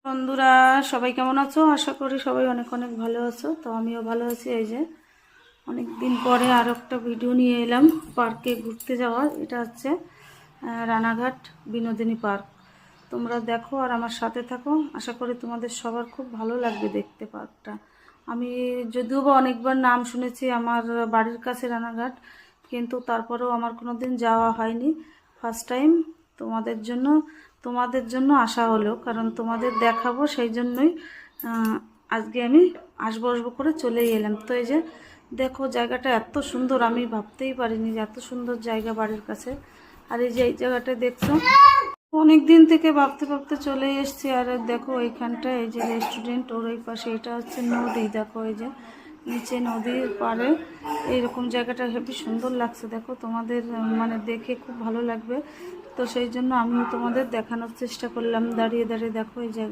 বন্ধুরা, সবাই কেমন আছো? আশা করি সবাই অনেক অনেক ভালো আছো। তো আমিও ভালো আছি। এই যে অনেক দিন পরে আর একটা ভিডিও নিয়ে এলাম পার্কে ঘুরতে যাওয়ার। এটা হচ্ছে রানাঘাট বিনোদিনী পার্ক। তোমরা দেখো আর আমার সাথে থাকো। আশা করি তোমাদের সবার খুব ভালো লাগবে দেখতে পার্কটা। আমি যদিও বা অনেকবার নাম শুনেছি, আমার বাড়ির কাছে রানাঘাট, কিন্তু তারপরেও আমার কোনো দিন যাওয়া হয়নি। ফার্স্ট টাইম তোমাদের জন্য আসা হলো, কারণ তোমাদের দেখাবো, সেই জন্যই আজকে আমি আসবো করে চলেই এলাম। তো এই যে দেখো, জায়গাটা এত সুন্দর, আমি ভাবতেই পারিনি যে এত সুন্দর জায়গা বাড়ির কাছে। আর এই যে এই জায়গাটা দেখছো, অনেক দিন থেকে ভাবতে ভাবতে চলে এসেছি। আর দেখো এইখানটায় এই যে রেস্টুরেন্ট, ওর ওই পাশে এটা হচ্ছে নদী। দেখো এই যে নিচে নদীর পাড়ে এইরকম জায়গাটা হেবি সুন্দর লাগছে। দেখো তোমাদের মানে দেখে খুব ভালো লাগবে। তো সেই জন্য আমিও তোমাদের দেখানোর চেষ্টা করলাম দাঁড়িয়ে দাঁড়িয়ে। দেখো এই জায়গা।